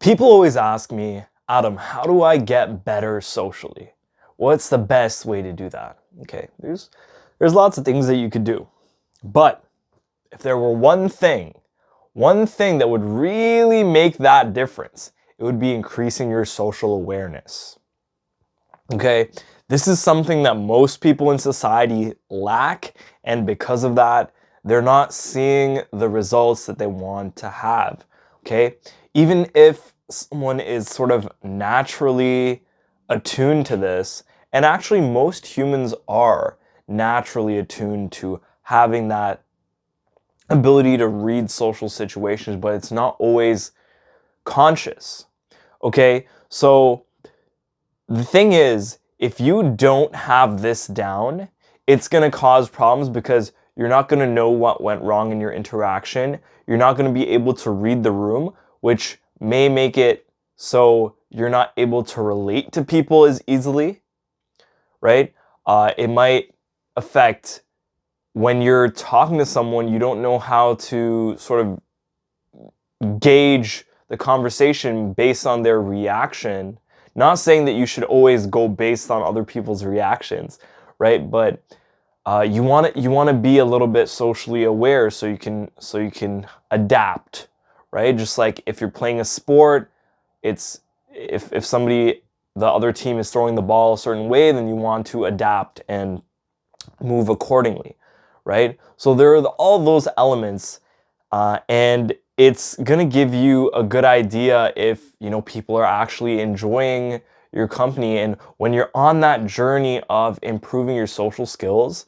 People always ask me, Adam, how do I get better socially? What's the best way to do that? Okay, there's lots of things that you could do. But if there were one thing that would really make that difference, it would be increasing your social awareness. Okay? This is something that most people in society lack, and because of that, they're not seeing the results that they want to have. Okay? Even if someone is sort of naturally attuned to this, and actually most humans are naturally attuned to having that ability to read social situations, but it's not always conscious. Okay? So the thing is, if you don't have this down, it's going to cause problems because you're not going to know what went wrong in your interaction. You're not going to be able to read the room, which may make it so you're not able to relate to people as easily, right? It might affect when you're talking to someone, you don't know how to sort of gauge the conversation based on their reaction. Not saying that you should always go based on other people's reactions, right? But you want to be a little bit socially aware so you can adapt, right? Just like if you're playing a sport, it's if somebody the other team is throwing the ball a certain way, then you want to adapt and move accordingly, right? So there are all those elements, and it's gonna give you a good idea if people are actually enjoying your company. And when you're on that journey of improving your social skills,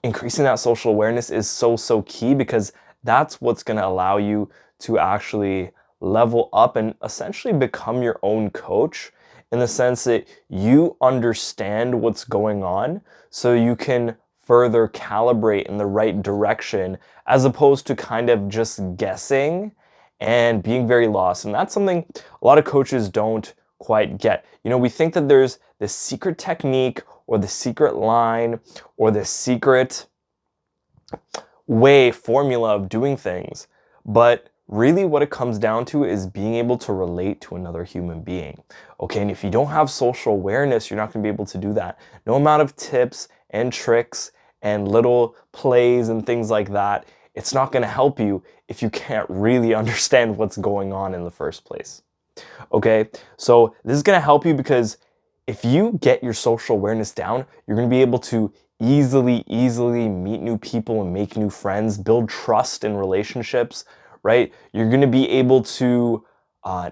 increasing that social awareness is so key, because that's what's gonna allow you to actually level up and essentially become your own coach, in the sense that you understand what's going on so you can further calibrate in the right direction, as opposed to kind of just guessing and being very lost. And that's something a lot of coaches don't quite get. We think that there's the secret technique or the secret line or the secret formula of doing things. But really what it comes down to is being able to relate to another human being. Okay, and if you don't have social awareness, you're not going to be able to do that. No amount of tips and tricks and little plays and things like that, it's not going to help you if you can't really understand what's going on in the first place. Okay, so this is going to help you because if you get your social awareness down, you're going to be able to easily meet new people and make new friends, build trust in relationships, right? You're going to be able to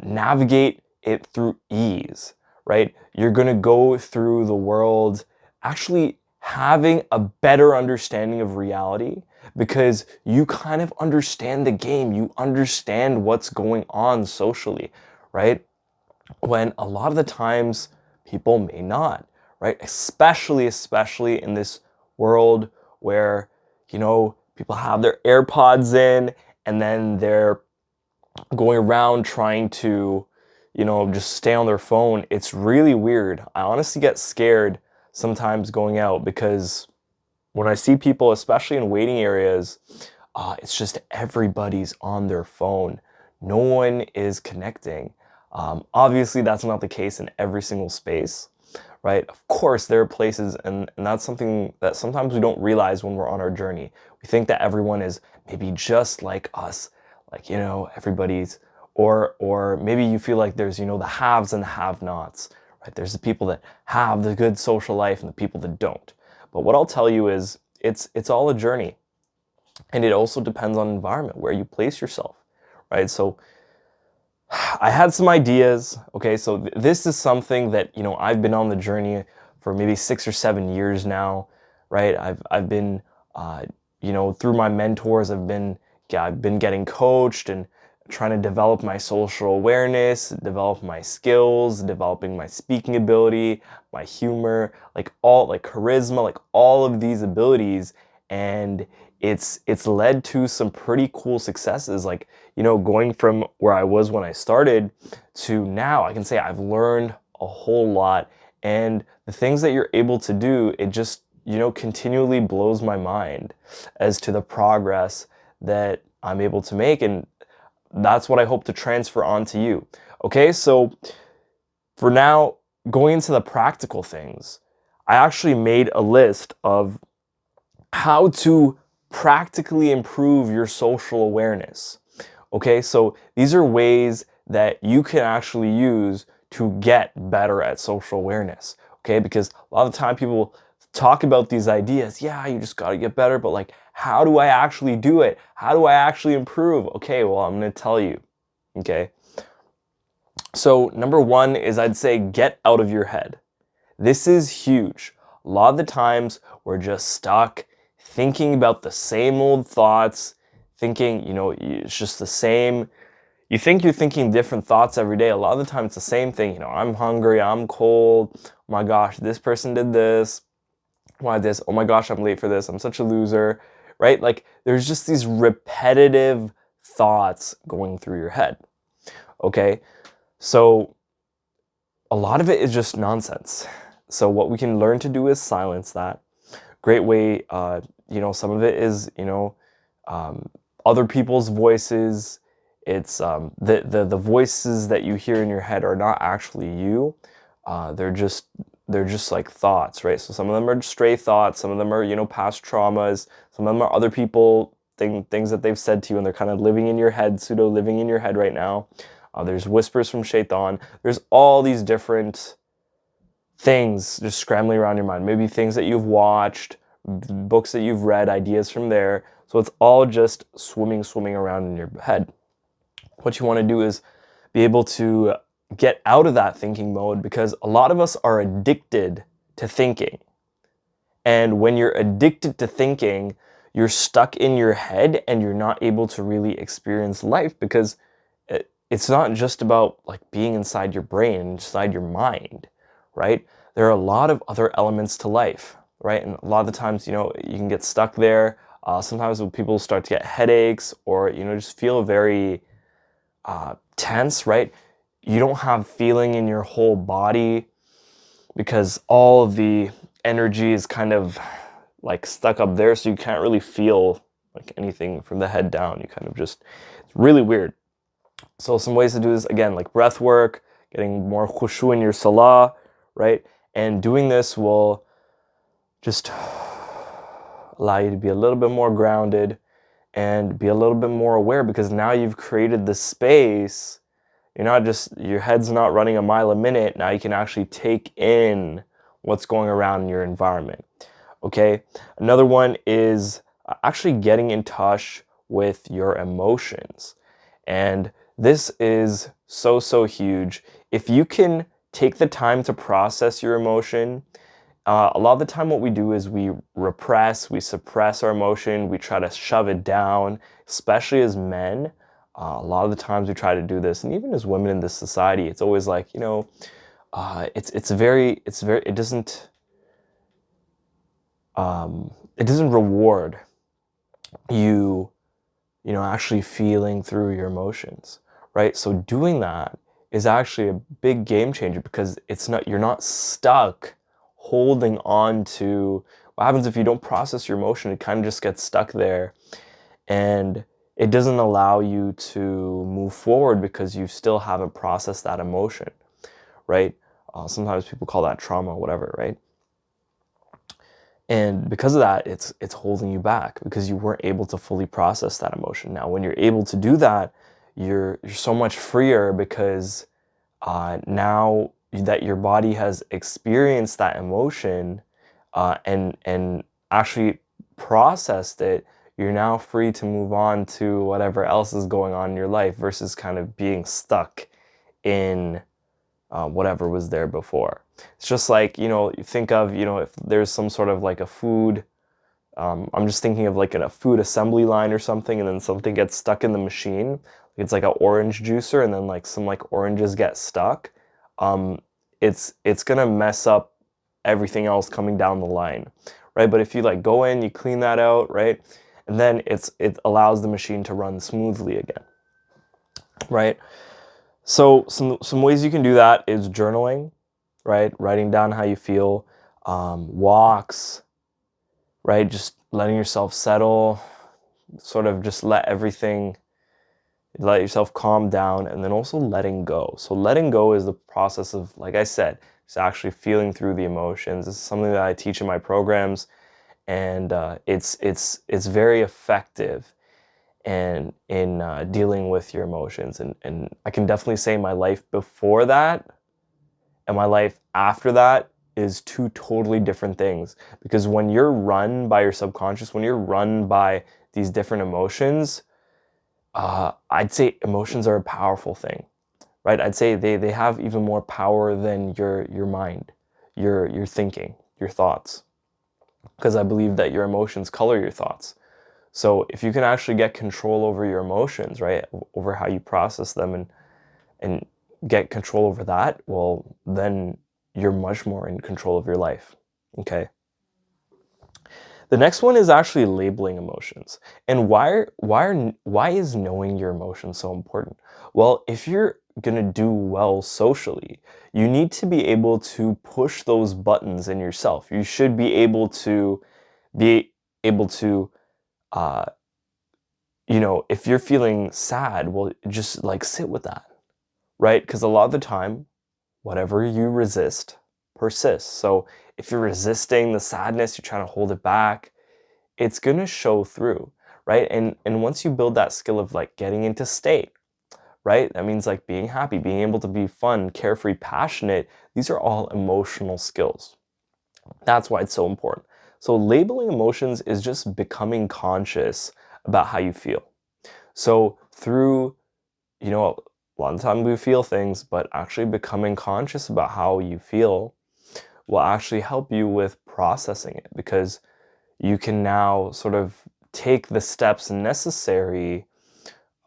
navigate it through ease, right? You're going to go through the world actually having a better understanding of reality, because you kind of understand the game. You understand what's going on socially, right? When a lot of the times people may not, right? Especially in this world where, people have their AirPods in and then they're going around trying to, just stay on their phone. It's really weird. I honestly get scared sometimes going out, because when I see people, especially in waiting areas, it's just everybody's on their phone. No one is connecting. Obviously, that's not the case in every single space, right? Of course, there are places, and that's something that sometimes we don't realize when we're on our journey. We think that everyone is maybe just like us, like, everybody's, or maybe you feel like there's, the haves and the have-nots, right? There's the people that have the good social life and the people that don't. But what I'll tell you is it's all a journey. And it also depends on environment, where you place yourself, right? So I had some ideas. Okay, so this is something that I've been on the journey for maybe 6 or 7 years now, right? I've been through my mentors, I've been getting coached and trying to develop my social awareness, develop my skills, developing my speaking ability, my humor, like charisma, like all of these abilities. And it's led to some pretty cool successes, like going from where I was when I started to now. I can say I've learned a whole lot, and the things that you're able to do, it just continually blows my mind as to the progress that I'm able to make. And that's what I hope to transfer onto you. Okay, so for now, going into the practical things, I actually made a list of how to practically improve your social awareness. Okay, so these are ways that you can actually use to get better at social awareness. Okay, because a lot of the time people talk about these ideas, yeah, you just got to get better, but like, how do I actually do it? How do I actually improve? Okay, well, I'm going to tell you. Okay, so number one is, I'd say, get out of your head. This is huge. A lot of the times we're just stuck thinking about the same old thoughts, thinking, it's just the same. You think you're thinking different thoughts every day. A lot of the time it's the same thing. I'm hungry, I'm cold. Oh my gosh, this person did this. Why this? Oh my gosh, I'm late for this. I'm such a loser, right? Like there's just these repetitive thoughts going through your head. Okay. So a lot of it is just nonsense. So what we can learn to do is silence that. Great way, some of it is, um, other people's voices. It's the voices that you hear in your head are not actually you. They're just like thoughts, right? So some of them are stray thoughts, some of them are, past traumas, some of them are other people things that they've said to you, and they're kind of living in your head, pseudo living in your head right now. There's whispers from Shaitan. There's all these different things just scrambling around your mind. Maybe things that you've watched, books that you've read, ideas from there. So it's all just swimming around in your head. What you want to do is be able to get out of that thinking mode, because a lot of us are addicted to thinking. And when you're addicted to thinking, you're stuck in your head and you're not able to really experience life, because it's not just about like being inside your brain, inside your mind, right? There are a lot of other elements to life, right? And a lot of the times, you can get stuck there. Sometimes when people start to get headaches, or, just feel very tense, right? You don't have feeling in your whole body, because all of the energy is kind of like stuck up there, so you can't really feel like anything from the head down. You kind of just, it's really weird. So some ways to do this, again, like breath work, getting more khushu in your salah, right? And doing this will just allow you to be a little bit more grounded and be a little bit more aware, because now you've created the space. You're not just, your head's not running a mile a minute. Now you can actually take in what's going around in your environment. Okay. Another one is actually getting in touch with your emotions. And this is so huge. If you can take the time to process your emotion, a lot of the time what we do is we suppress our emotion, we try to shove it down, especially as men. A lot of the times we try to do this, and even as women in this society, it's always like, it doesn't reward you, actually feeling through your emotions, right? So doing that is actually a big game changer, because you're not stuck holding on to. What happens if you don't process your emotion? It kind of just gets stuck there, and it doesn't allow you to move forward, because you still haven't processed that emotion, right? Sometimes people call that trauma, whatever, right? And because of that, it's holding you back, because you weren't able to fully process that emotion. Now, when you're able to do that, you're so much freer, because now that your body has experienced that emotion, and actually processed it, you're now free to move on to whatever else is going on in your life, versus kind of being stuck in whatever was there before. It's just like, you think of, if there's some sort of like a food, I'm just thinking of like a food assembly line or something, and then something gets stuck in the machine. It's like an orange juicer, and then like some like oranges get stuck. Um, it's gonna mess up everything else coming down the line, right? But if you like go in, you clean that out, right? And then it allows the machine to run smoothly again, right? So some ways you can do that is journaling, right? Writing down how you feel, walks, right? Just letting yourself settle, sort of just let everything let yourself calm down, and then also letting go. So letting go is the process of, like I said, it's actually feeling through the emotions. This is something that I teach in my programs, and it's very effective and in dealing with your emotions. And I can definitely say my life before that and my life after that is two totally different things. Because when you're run by your subconscious, when you're run by these different emotions, I'd say emotions are a powerful thing, right? I'd say they have even more power than your mind, your thinking, your thoughts, because I believe that your emotions color your thoughts. So if you can actually get control over your emotions, right, over how you process them and get control over that, well, then you're much more in control of your life. Okay. The next one is actually labeling emotions. And why is knowing your emotions so important? Well, if you're going to do well socially, you need to be able to push those buttons in yourself. You should be able to uh if you're feeling sad, well, just like sit with that, right? Because a lot of the time, whatever you resist persists. So if you're resisting the sadness, you're trying to hold it back, it's gonna show through, right? And once you build that skill of like getting into state, right? That means like being happy, being able to be fun, carefree, passionate. These are all emotional skills. That's why it's so important. So labeling emotions is just becoming conscious about how you feel. So through, a lot of the time we feel things, but actually becoming conscious about how you feel will actually help you with processing it, because you can now sort of take the steps necessary,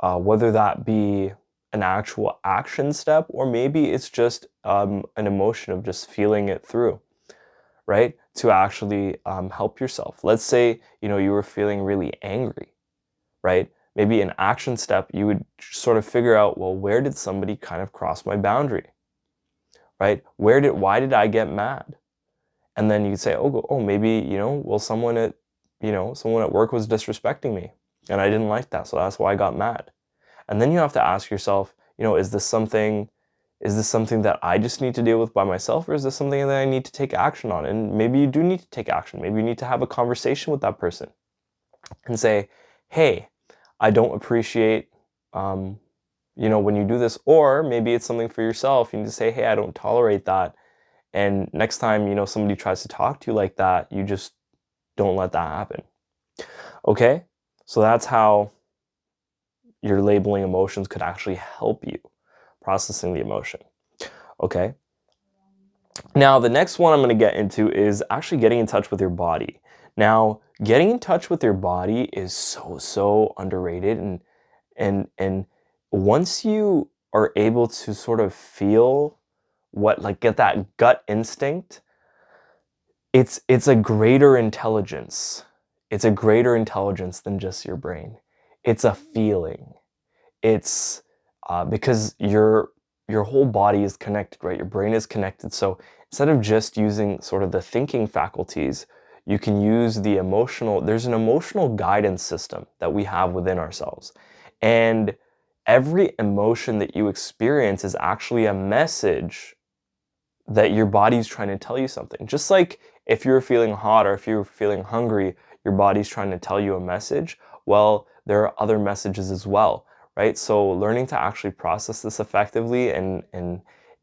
whether that be an actual action step or maybe it's just an emotion of just feeling it through, right? To actually help yourself. Let's say, you were feeling really angry, right? Maybe an action step, you would sort of figure out, well, where did somebody kind of cross my boundary, right? Why did I get mad? And then you say, oh, maybe, well, someone at work was disrespecting me and I didn't like that. So that's why I got mad. And then you have to ask yourself, is this something that I just need to deal with by myself, or is this something that I need to take action on? And maybe you do need to take action. Maybe you need to have a conversation with that person and say, hey, I don't appreciate, um, when you do this. Or maybe it's something for yourself. You need to say, hey, I don't tolerate that. And next time, somebody tries to talk to you like that, you just don't let that happen. Okay? So that's how your labeling emotions could actually help you processing the emotion. Okay? Now, the next one I'm going to get into is actually getting in touch with your body. Now, getting in touch with your body is so underrated, and once you are able to sort of feel get that gut instinct, it's a greater intelligence. It's a greater intelligence than just your brain. It's a feeling. It's because your whole body is connected, right? Your brain is connected. So instead of just using sort of the thinking faculties, you can use there's an emotional guidance system that we have within ourselves. And every emotion that you experience is actually a message that your body's trying to tell you something. Just like if you're feeling hot or if you're feeling hungry, your body's trying to tell you a message. Well, there are other messages as well, right? So learning to actually process this effectively, and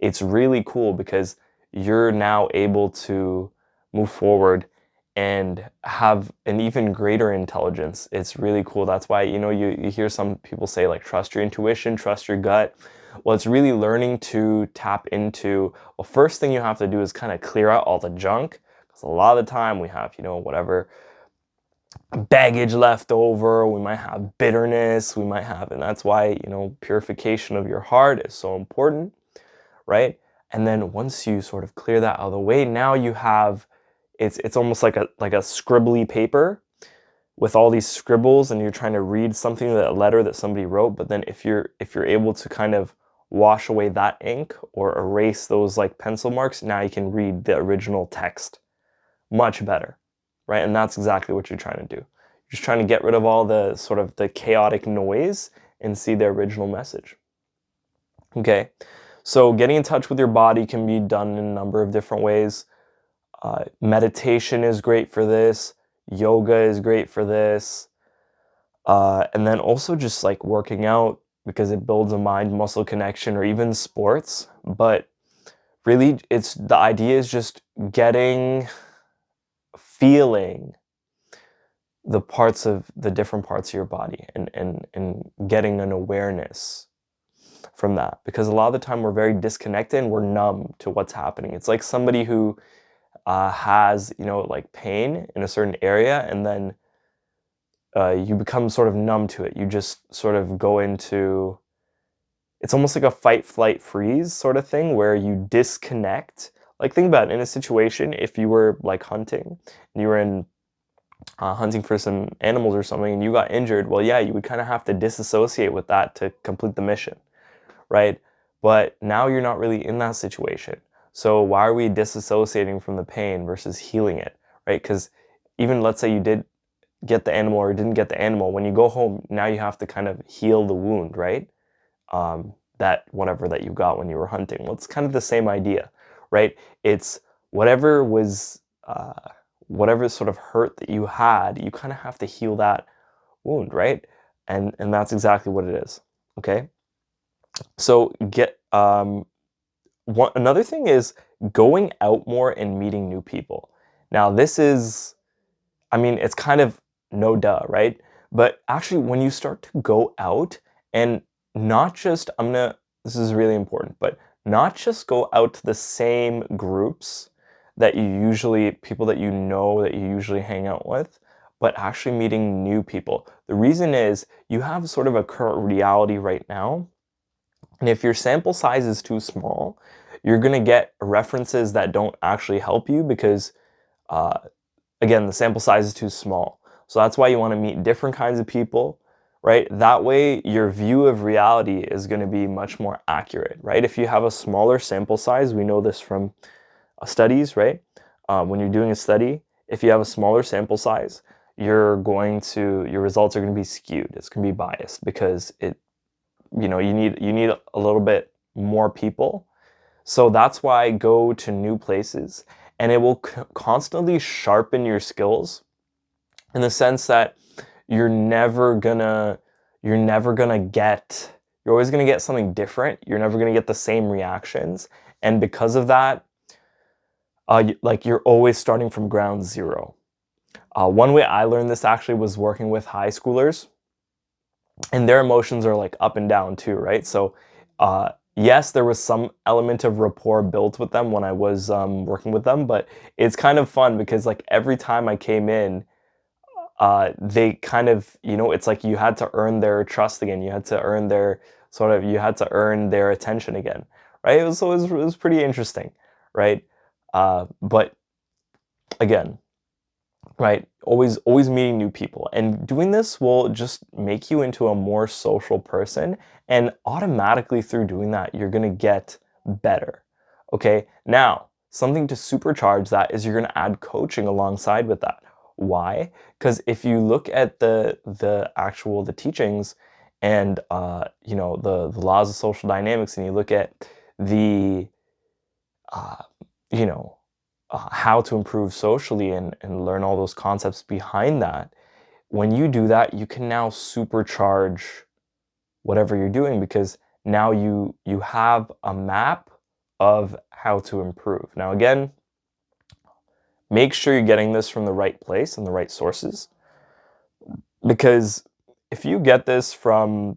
it's really cool because you're now able to move forward and have an even greater intelligence. It's really cool. That's why, you hear some people say like trust your intuition, trust your gut. Well, it's really learning to tap into, well, first thing you have to do is kind of clear out all the junk. Because a lot of the time we have, whatever baggage left over, we might have bitterness, and that's why, purification of your heart is so important, right? And then once you sort of clear that out of the way, now you have, it's almost like a scribbly paper with all these scribbles, and you're trying to read something, that letter that somebody wrote. But then if you're able to kind of wash away that ink or erase those like pencil marks, now you can read the original text much better, right? And that's exactly what you're trying to do. You're just trying to get rid of all the sort of the chaotic noise and see the original message. Okay, so getting in touch with your body can be done in a number of different ways. Meditation is great for this. Yoga is great for this. And then also just like working out because it builds a mind muscle connection, or even sports. But really, it's the idea is just feeling the different parts of your body, and getting an awareness from that, because a lot of the time we're very disconnected and we're numb to what's happening. It's like somebody who has, like pain in a certain area, and then you become sort of numb to it. You just sort of go into, it's almost like a fight, flight, freeze sort of thing where you disconnect. Like, think about it, in a situation, if you were like hunting and you were in hunting for some animals or something and you got injured, well, yeah, you would kind of have to disassociate with that to complete the mission, right? But now you're not really in that situation. So why are we disassociating from the pain versus healing it, right? Because even let's say you did get the animal or didn't get the animal, when you go home, now you have to kind of heal the wound, right? That whatever that you got when you were hunting. Well, it's kind of the same idea, right? It's whatever was, whatever sort of hurt that you had, you kind of have to heal that wound, right? And that's exactly what it is. Okay. So another thing is going out more and meeting new people. Now, this is, I mean, it's kind of no duh, right? But actually, when you start to go out and not just, this is really important, but not just go out to the same groups that people that that you usually hang out with, but actually meeting new people. The reason is you have sort of a current reality right now. And if your sample size is too small, you're going to get references that don't actually help you because, uh, again, the sample size is too small. So that's why you want to meet different kinds of people, right? That way your view of reality is going to be much more accurate, right? If you have a smaller sample size, we know this from studies, right? When you're doing a study, if you have a smaller sample size, your results are going to be skewed. It's going to be biased because you need a little bit more people. So that's why I go to new places, and it will constantly sharpen your skills in the sense that you're never gonna get you're always gonna get something different. You're never gonna get the same reactions, and because of that, like, you're always starting from ground zero. One way I learned this actually was working with high schoolers, and their emotions are like up and down too, right? So, yes, there was some element of rapport built with them when I was working with them, but it's kind of fun because like every time I came in, they kind of, it's like you had to earn their trust again. You had to earn their attention again, right? It was pretty interesting, right? But again, right, always meeting new people, and doing this will just make you into a more social person, and automatically through doing that you're going to get better. Okay, now something to supercharge that is you're going to add coaching alongside with that. Why? Because if you look at the teachings, and the laws of social dynamics, and you look at the uh, you know how to improve socially, and learn all those concepts behind that, when you do that, you can now supercharge whatever you're doing, because now you have a map of how to improve. Now, again, make sure you're getting this from the right place and the right sources, because if you get this from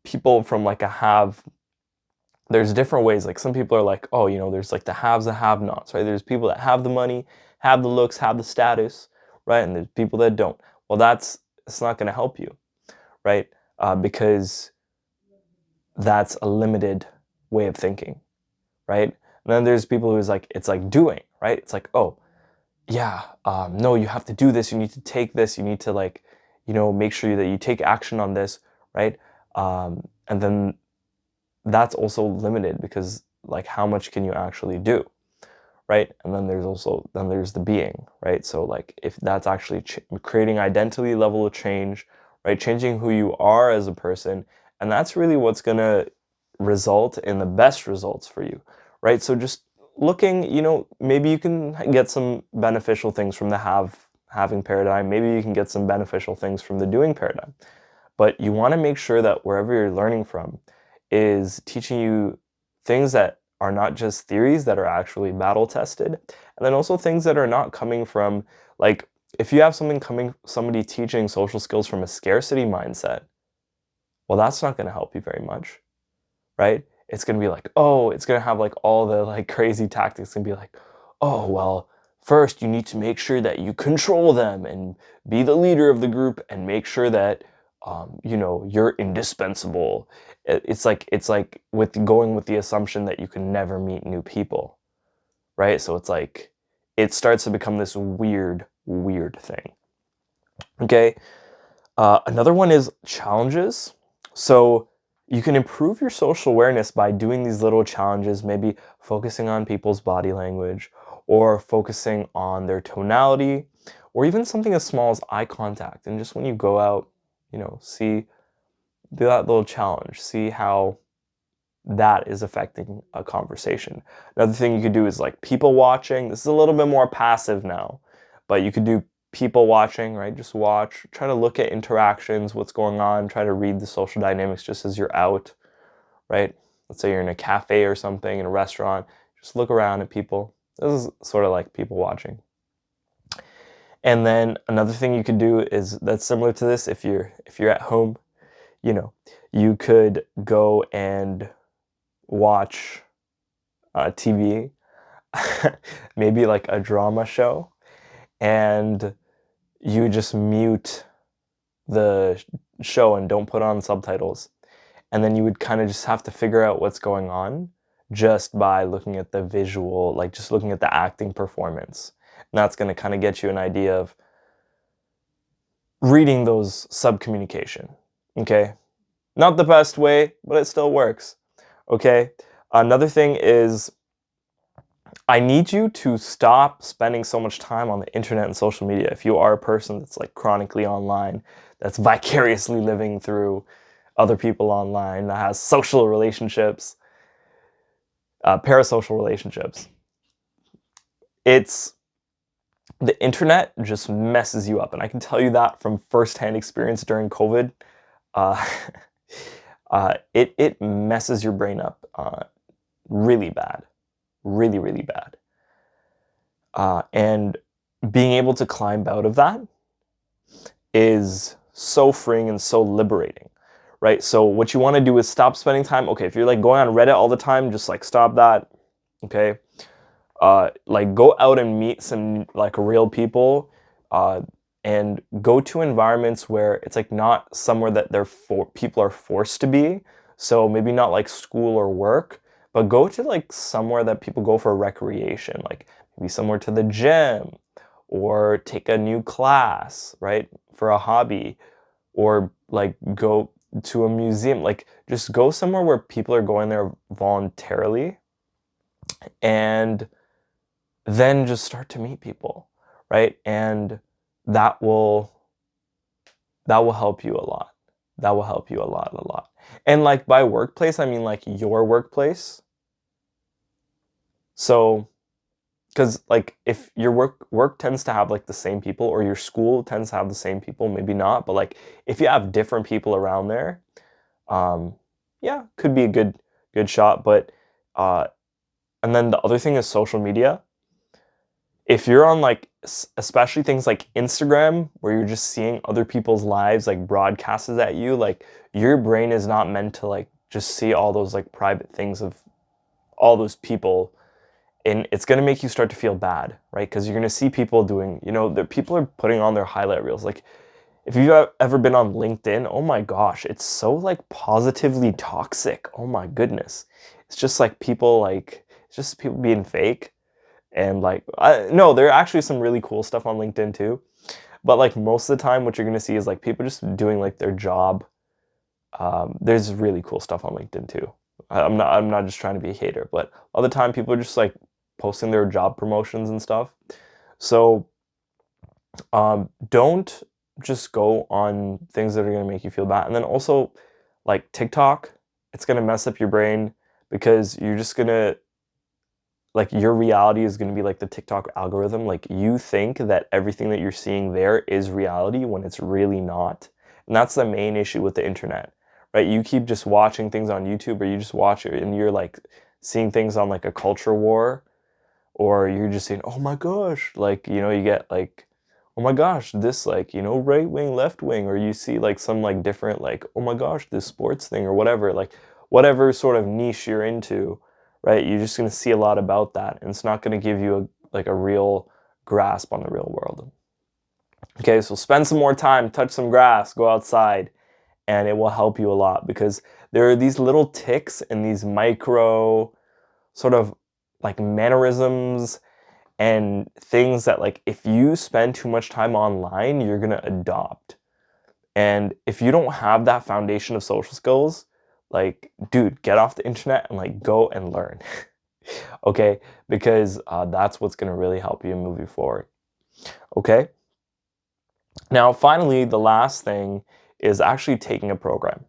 people from like a have there's different ways. Like, some people are like, oh, there's like the haves and have nots, right? There's people that have the money, have the looks, have the status, right? And there's people that don't. Well, it's not going to help you, right? Because that's a limited way of thinking, right? And then there's people who's like, it's like doing, right? It's like, oh, yeah, no, you have to do this. You need to take this. You need to, like, make sure that you take action on this, right? And then that's also limited, because like, how much can you actually do, right? And then there's the being, right? So like, if that's actually creating identity level of change, right? Changing who you are as a person, And that's really what's going to result in the best results for you, right? So just looking, maybe you can get some beneficial things from the having paradigm. Maybe you can get some beneficial things from the doing paradigm. But you want to make sure that wherever you're learning from is teaching you things that are not just theories that are actually battle tested, and then also things that are not coming from, like, if you have somebody teaching social skills from a scarcity mindset, well, that's not going to help you very much, right? It's going to be like, oh, it's going to have like all the like crazy tactics and be like, oh, well, first you need to make sure that you control them and be the leader of the group and make sure that you're indispensable. It's like with going with the assumption that you can never meet new people, right? So it's like it starts to become this weird, weird thing. Okay. Another one is challenges. So you can improve your social awareness by doing these little challenges, maybe focusing on people's body language or focusing on their tonality, or even something as small as eye contact. And just when you go out, see, do that little challenge, see how that is affecting a conversation. Another thing you could do is like people watching. This is a little bit more passive now, but you could do people watching, right? Just watch, try to look at interactions, what's going on, try to read the social dynamics just as you're out, right? Let's say you're in a cafe or something, in a restaurant, just look around at people. This is sort of like people watching. And then another thing you could do is that's similar to this. If you're at home, you could go and watch TV, maybe like a drama show, and you just mute the show and don't put on subtitles. And then you would kind of just have to figure out what's going on just by looking at the visual, like just looking at the acting performance. And that's going to kind of get you an idea of reading those sub-communication. Okay? Not the best way, but it still works. Okay? Another thing is I need you to stop spending so much time on the internet and social media. If you are a person that's like chronically online, that's vicariously living through other people online, that has social relationships, parasocial relationships, it's the internet just messes you up. And I can tell you that from firsthand experience during COVID. Uh, it messes your brain up really bad, really, really bad. And being able to climb out of that is so freeing and so liberating, right? So what you want to do is stop spending time. Okay, if you're like going on Reddit all the time, just like stop that. Okay, like go out and meet some like real people, and go to environments where it's like not somewhere that people are forced to be. So maybe not like school or work, but go to like somewhere that people go for recreation, like maybe somewhere to the gym or take a new class, right? For a hobby, or like go to a museum, like just go somewhere where people are going there voluntarily, and then just start to meet people, right? And that will help you a lot. That will help you a lot. And like by workplace, I mean like your workplace. So, because like if your work tends to have like the same people, or your school tends to have the same people, maybe not, but like if you have different people around there, um, yeah, could be a good shot. But and then the other thing is social media. If you're on like especially things like Instagram, where you're just seeing other people's lives like broadcasted at you, like your brain is not meant to like just see all those like private things of all those people, and it's going to make you start to feel bad, right? Because you're going to see people doing, the people are putting on their highlight reels. Like if you've ever been on LinkedIn, oh my gosh, it's so like positively toxic. Oh my goodness. It's just like people like, it's just people being fake. And like, no, there are actually some really cool stuff on LinkedIn too. But like most of the time, what you're going to see is like people just doing like their job. There's really cool stuff on LinkedIn too. I'm not just trying to be a hater, but all the time people are just like posting their job promotions and stuff. So don't just go on things that are going to make you feel bad. And then also, like TikTok, it's gonna mess up your brain because you're just gonna like your reality is gonna be like the TikTok algorithm. Like you think that everything that you're seeing there is reality when it's really not. And that's the main issue with the internet, right? You keep just watching things on YouTube or you just watch it and you're like seeing things on like a culture war, or you're just saying, oh my gosh, like, you get like, oh my gosh, this like, right wing, left wing, or you see like some like different, like, oh my gosh, this sports thing or whatever, like whatever sort of niche you're into, right? You're just going to see a lot about that. And it's not going to give you like a real grasp on the real world. Okay, so spend some more time, touch some grass, go outside, and it will help you a lot because there are these little ticks and these micro sort of like mannerisms and things that like if you spend too much time online, you're gonna adopt. And if you don't have that foundation of social skills, like, dude, get off the internet and like go and learn. Okay, because that's what's gonna really help you move you forward. Okay, now finally, the last thing is actually taking a program.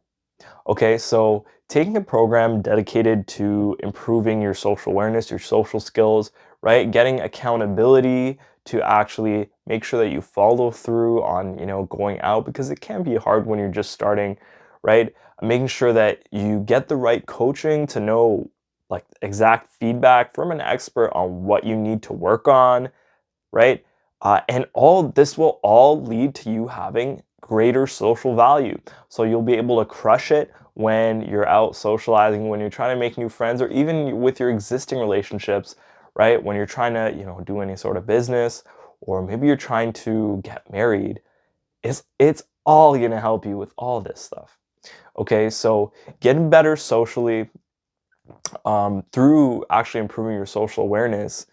Okay, so taking a program dedicated to improving your social awareness, your social skills, right? Getting accountability to actually make sure that you follow through on, going out because it can be hard when you're just starting, right? Making sure that you get the right coaching to know like exact feedback from an expert on what you need to work on, right? And all this will all lead to you having greater social value. So you'll be able to crush it when you're out socializing, when you're trying to make new friends, or even with your existing relationships, right? When you're trying to, do any sort of business, or maybe you're trying to get married. It's all gonna help you with all this stuff. Okay, so getting better socially through actually improving your social awareness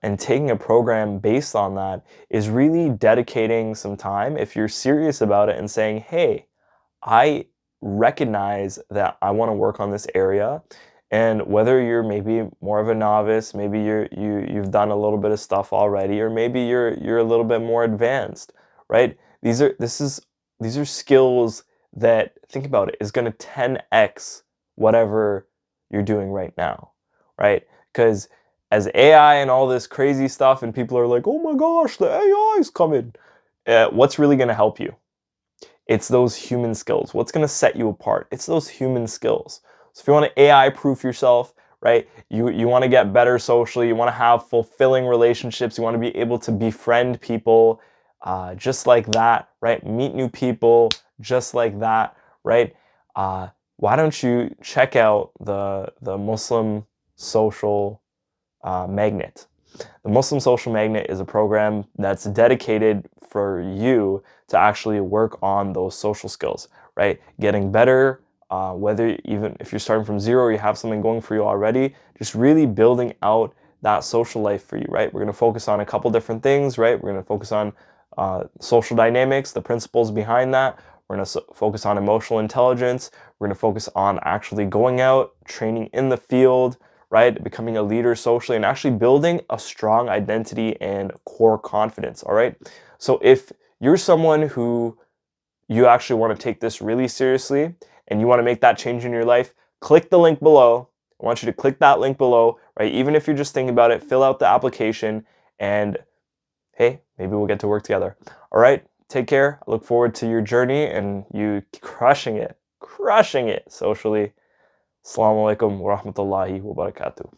and taking a program based on that is really dedicating some time if you're serious about it and saying, hey, I recognize that I want to work on this area. And whether you're maybe more of a novice, maybe you've done a little bit of stuff already, or maybe you're a little bit more advanced, right? These are skills that, think about it, is going to 10x whatever you're doing right now, right? Because as AI and all this crazy stuff, and people are like, oh my gosh, the AI is coming. What's really going to help you? It's those human skills. What's going to set you apart? It's those human skills. So if you want to AI proof yourself, right? You want to get better socially. You want to have fulfilling relationships. You want to be able to befriend people just like that, right? Meet new people just like that, right? Why don't you check out the Muslim Social Magnet? The Muslim Social Magnet is a program that's dedicated for you to actually work on those social skills, right? Getting better, whether even if you're starting from zero or you have something going for you already, just really building out that social life for you, right? We're going to focus on a couple different things, right? We're going to focus on social dynamics, the principles behind that. We're going to focus on emotional intelligence. We're going to focus on actually going out, training in the field, right? Becoming a leader socially and actually building a strong identity and core confidence, all right? So if you're someone who you actually want to take this really seriously and you want to make that change in your life, click the link below. I want you to click that link below, right? Even if you're just thinking about it, fill out the application and hey, maybe we'll get to work together. All right, take care. I look forward to your journey and you crushing it socially. Assalamu alaikum wa rahmatullahi wa barakatuh.